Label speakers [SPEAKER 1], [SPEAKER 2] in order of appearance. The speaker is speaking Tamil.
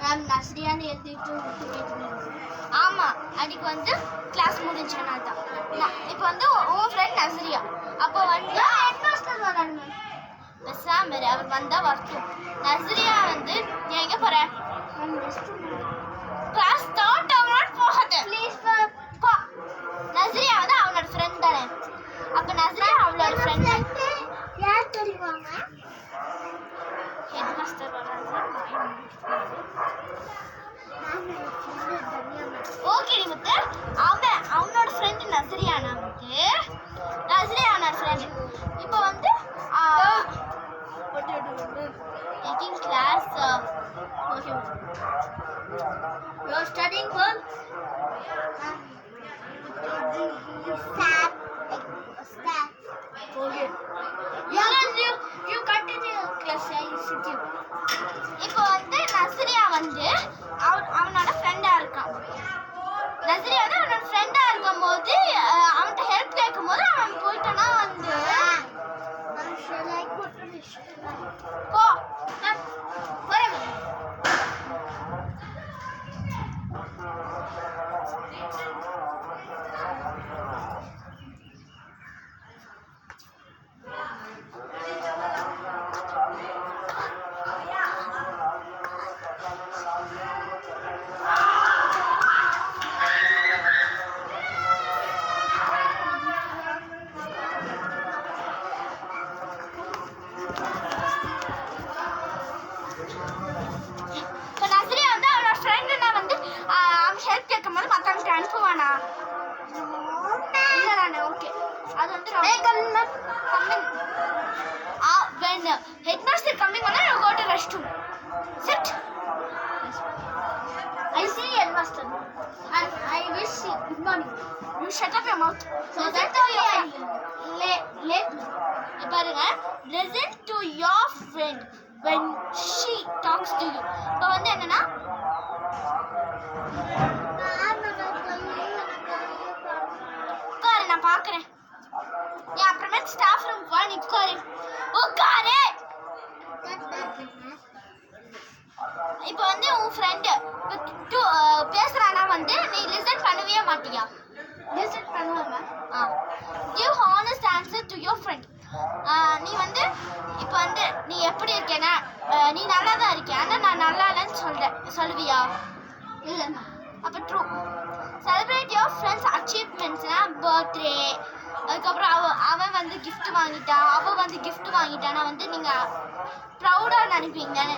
[SPEAKER 1] மேம் நஸ்ரியான்னு எழுதிட்டு
[SPEAKER 2] ஆமாம், அன்றைக்கி வந்து கிளாஸ் முடிஞ்சேன்னா தான். இப்போ வந்து உன் ஃப்ரெண்ட் நஸ்ரியா. அப்போ வந்து
[SPEAKER 1] ஹெட் மாஸ்டர் வராங்க மேம்.
[SPEAKER 2] பெசாமர் அவர் வந்தால் வரட்டும். நஸ்ரியா வந்து நீ எங்கே போகிற? கிளாஸ் ஸ்டார்ட் ஆகணும்னு போகாது.
[SPEAKER 1] ப்ளீஸ்
[SPEAKER 2] போ. நஸ்ரியா வந்து அவனோட ஃப்ரெண்ட் தானே. அப்போ நஸ்ரியா அவளோட ஃப்ரெண்ட்.
[SPEAKER 1] யார் தெரியுவாங்க?
[SPEAKER 2] ஹெட் மாஸ்டர் வராங்க. ஓகே முத்து, அவனோட ஃப்ரெண்டு நஸ்ரியா. நமக்கு நஸ்ரியா அவனோட ஃப்ரெண்டு. இப்போ வந்து taking class.
[SPEAKER 1] Okay. You are studying well? Start. Okay. You continue class. I sit you.
[SPEAKER 2] இப்போ வந்து நஸ்ரியா வந்து அவனோட ஃப்ரெண்டாக இருக்கான். நஸ்ரியா வந்து அவனோட ஃப்ரெண்டாக இருக்கும்போது அவன்கிட்ட ஹெல்ப் கேட்கும்போது அவன் போயிட்டானா வந்து போ. இப்போ நஸ்ரியா வந்து அவனோட ஃப்ரெண்டுனா வந்து அவன் ஹெல்ப் கேட்கும்போது மற்றவங்களுக்கு அனுப்புவானா? இல்லை தானே. ஓகே, அது வந்து coming. when headmaster coming on, you go to restroom. Sit.
[SPEAKER 1] I see headmaster and I wish good morning.
[SPEAKER 2] You shut up your mouth.
[SPEAKER 1] So that's why I late.
[SPEAKER 2] பாருங்க, listen to your friend when she talks to you. இப்போ வந்து என்னன்னா உட்காரு, நான் பார்க்குறேன். நீ அப்புறமே ஸ்டாஃப் ரூம் வா, நீ உட்காரு. இப்போ வந்து உன் ஃப்ரெண்டு பேசுறானா வந்து நீ லிசன் பண்ணவே மாட்டியா?
[SPEAKER 1] லிசன் பண்ணுவாங்க.
[SPEAKER 2] Give honest answer to your friend. நீ வந்து இப்போ வந்து நீ எப்படி இருக்கேன்னா நீ நல்லா தான் இருக்கேன், ஆனால் நான் நல்லா இல்லைன்னு சொல்லுவியா?
[SPEAKER 1] இல்லைண்ணா.
[SPEAKER 2] அப்போ ட்ரூ. செலிப்ரேட் யுவர் ஃப்ரெண்ட்ஸ் அச்சீவ்மெண்ட்ஸ்னா பர்த்டே, அதுக்கப்புறம் அவன் வந்து கிஃப்ட் வாங்கிட்டான், அவள் வந்து கிஃப்ட் வாங்கிட்டான்னா வந்து நீங்கள் ப்ரௌடாக நினைப்பீங்க தானே?